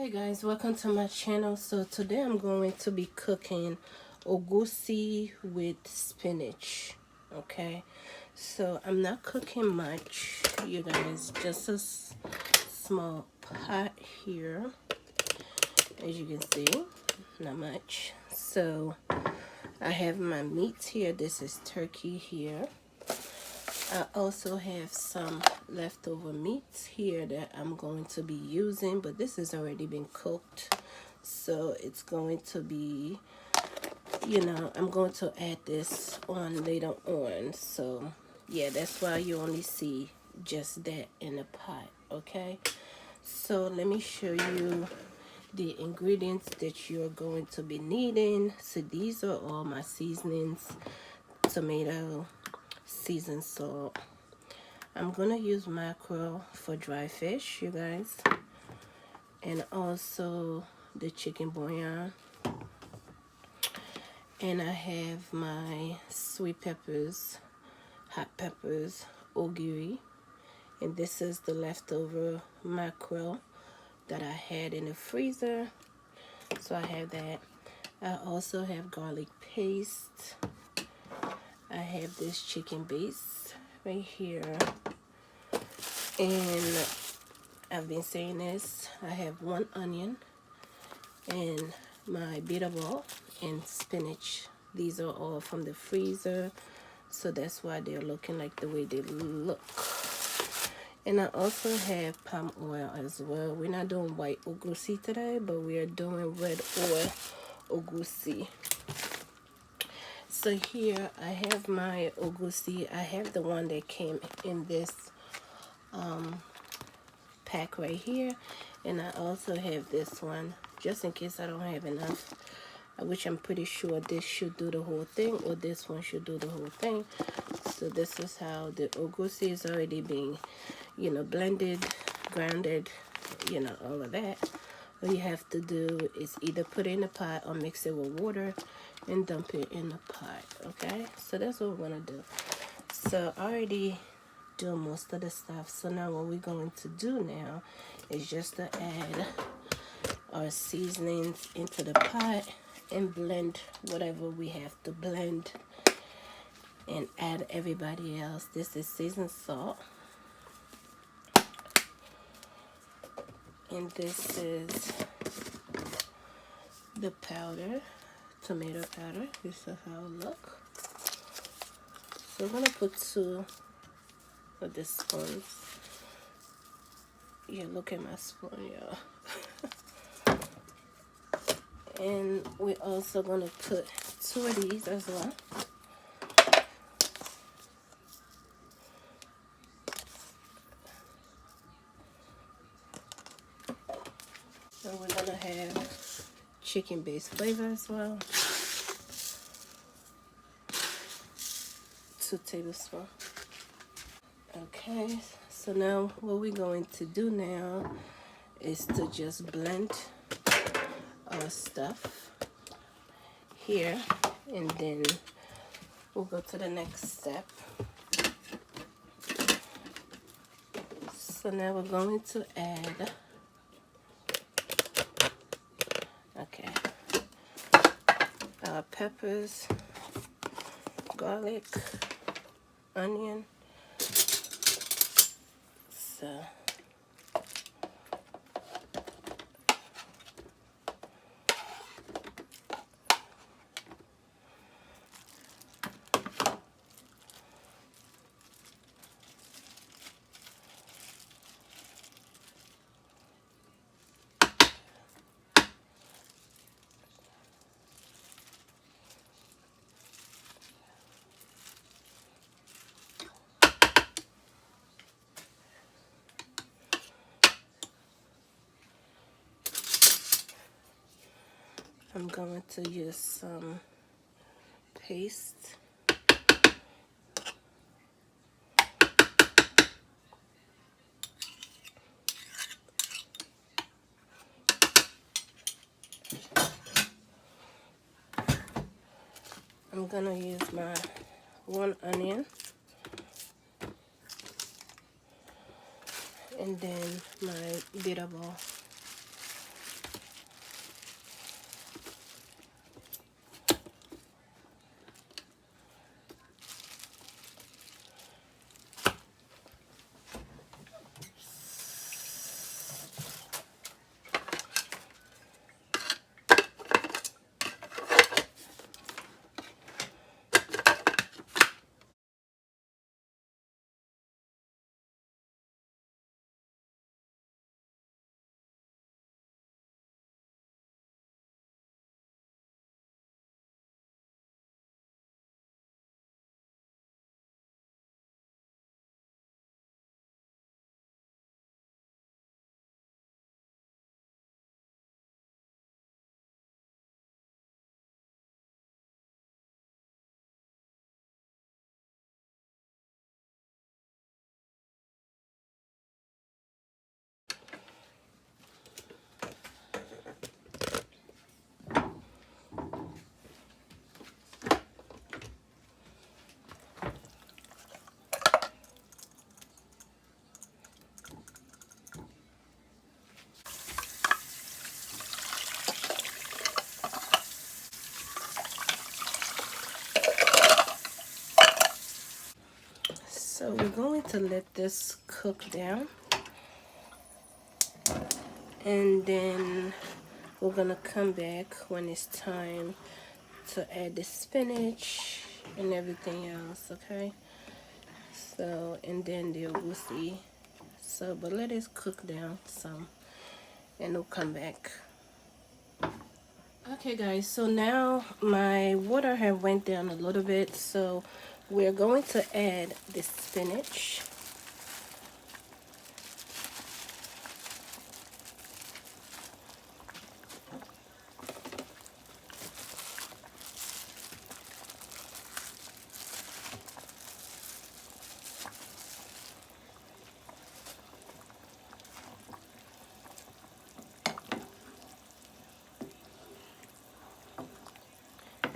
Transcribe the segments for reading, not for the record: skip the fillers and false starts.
Hey guys, welcome to my channel. So today I'm going to be cooking Egusi with spinach. Okay, so I'm not cooking much, you guys, just a small pot here, as you can see, not much. So I have my meat here. This is turkey here. I also have some leftover meats here that I'm going to be using, but this has already been cooked, so it's going to be, I'm going to add this on later on. So yeah, that's why you only see just that in the pot. Okay, so let me show you the ingredients that you're going to be needing. So these are all my seasonings: tomato, seasoned salt. I'm gonna use mackerel for dry fish, you guys, and also the chicken bouillon. And I have my sweet peppers, hot peppers, ogiri, and this is the leftover mackerel that I had in the freezer, so I have that. I also have garlic paste. I have this chicken base right here, and I've been saying this, I have 1 onion and my bitter ball and spinach. These are all from the freezer, so that's why they're looking like the way they look. And I also have palm oil as well. We're not doing white egusi today, but we are doing red oil egusi. So here I have my egusi. I have the one that came in this pack right here, and I also have this one just in case I don't have enough, which I'm pretty sure this should do the whole thing, or this one should do the whole thing. So this is how the egusi is already being, blended, grounded, all of that. All you have to do is either put it in a pot or mix it with water and dump it in the pot. Okay, so that's what we're gonna do. So I already do most of the stuff, so now what we're going to do now is just to add our seasonings into the pot and blend whatever we have to blend and add everybody else. This is seasoned salt, and this is the powder, tomato powder. This is how it looks. So I'm gonna put 2 of the spoons. Yeah, look at my spoon, y'all. And we're also gonna put 2 of these as well. And we're gonna have chicken based flavor as well. 2 tablespoons. Okay, so now what we're going to do now is to just blend our stuff here, and then we'll go to the next step. So now we're going to add, our peppers, garlic, onion. So I'm going to use some paste. I'm gonna use my 1 onion, and then my bitter ball. going to let this cook down, and then we're gonna come back when it's time to add the spinach and everything else. Okay, so and then the egusi. So but let it cook down some and we'll come back. Okay guys, so now my water have went down a little bit, so we're going to add the spinach.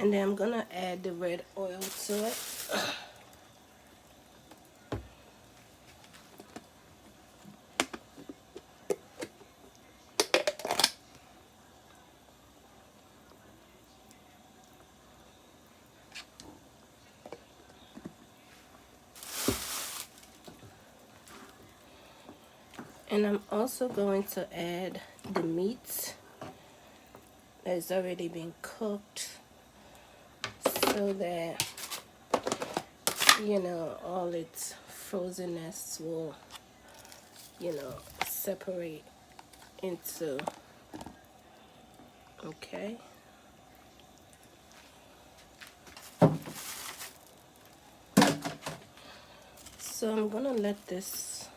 And then I'm gonna add the red oil to it. And I'm also going to add the meat that's already been cooked, so that, you know, all its frozenness will, you know, separate into. Okay. So I'm gonna let this,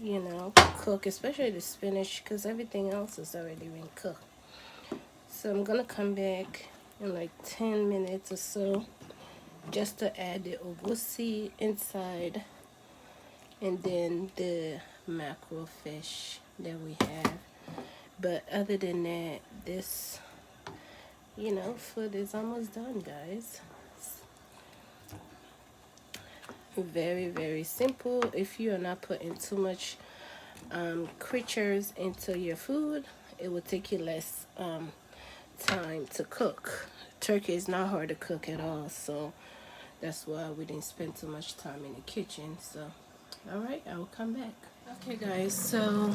you know, cook, especially the spinach, because everything else has already been cooked. So I'm gonna come back in like 10 minutes or so just to add the egusi inside, and then the mackerel fish that we have. But other than that, this, you know, food is almost done, guys. Very, very simple. If you are not putting too much creatures into your food, it will take you less time to cook. Turkey is not hard to cook at all, so that's why we didn't spend too much time in the kitchen. So all right, I will come back. Okay guys, so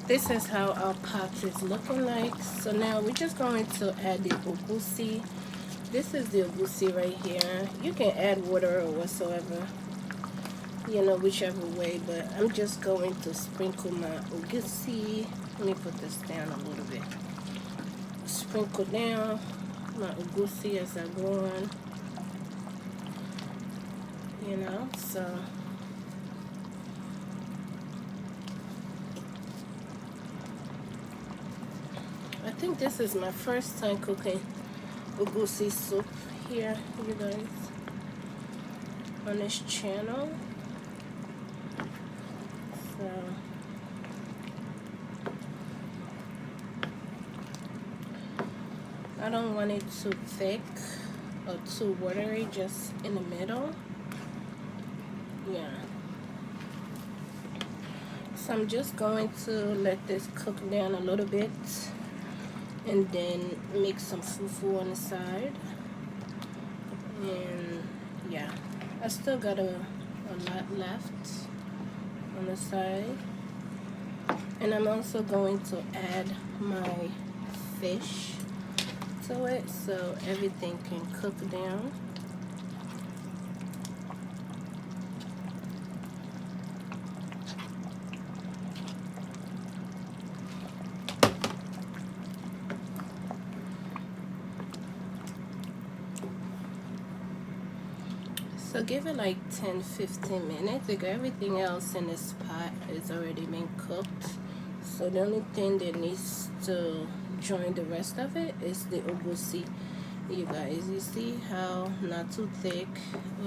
this is how our pot is looking like. So now we're just going to add the egusi. This is the egusi right here. You can add water or whatsoever, you know, whichever way, but I'm just going to sprinkle my egusi. Let me put this down a little bit. Sprinkle down my egusi as I go on, you know. So I think this is my first time cooking egusi soup here, you guys, on this channel. So I don't want it too thick or too watery, just in the middle. Yeah. So I'm just going to let this cook down a little bit, and then make some fufu on the side. And yeah, I still got a lot left on the side. And I'm also going to add my fish to it so everything can cook down. So give it like 10-15 minutes. Like everything else in this pot is already been cooked. So the only thing that needs to join the rest of it is the egusi. You guys, you see how not too thick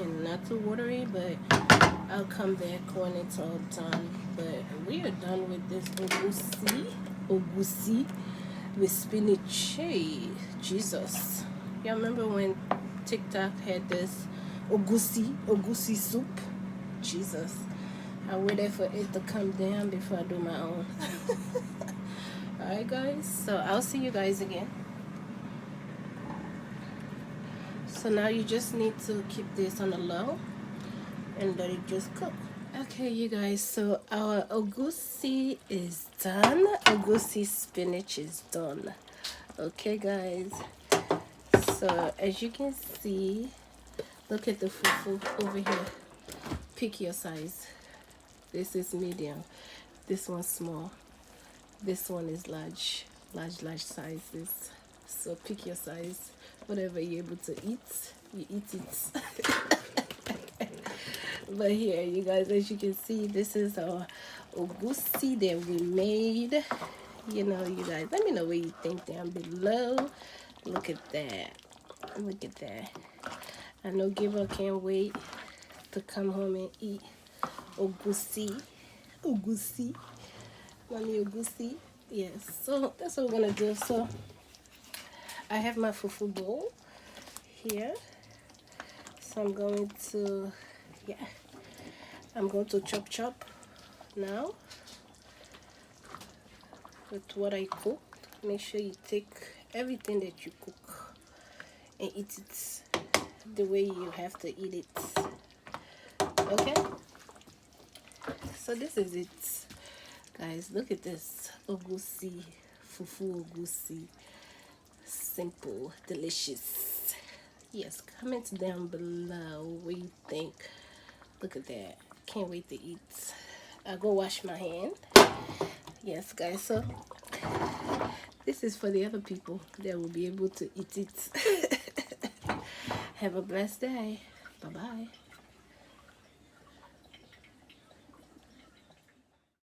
and not too watery, but I'll come back when it's all done. But we are done with this egusi with spinach. Hey, Jesus. Y'all remember when TikTok had this egusi soup? Jesus. I waited for it to come down before I do my own. Alright guys, so I'll see you guys again. So now you just need to keep this on the low and let it just cook. Okay, you guys, so our Egusi is done. Egusi spinach is done. Okay, guys, so as you can see, look at the fufu over here. Pick your size. This is medium. This one's small. This one is large. Large sizes. So pick your size. Whatever you're able to eat, you eat it. But here, you guys, as you can see, this is our Egusi that we made. You know, you guys, let me know what you think down below. Look at that. Look at that. I know Gabriel can't wait to come home and eat Egusi. Egusi. Mommy Egusi. Yes. So that's what we're gonna do. So I have my fufu bowl here. So I'm going to, yeah, I'm going to chop now with what I cooked. Make sure you take everything that you cook and eat it the way you have to eat it. Okay? So this is it. Guys, look at this. Egusi, fufu egusi. Simple, delicious. Yes, comment down below what you think. Look at that. Can't wait to eat. I'll go wash my hand. Yes, guys, so this is for the other people that will be able to eat it. Have a blessed day. Bye-bye.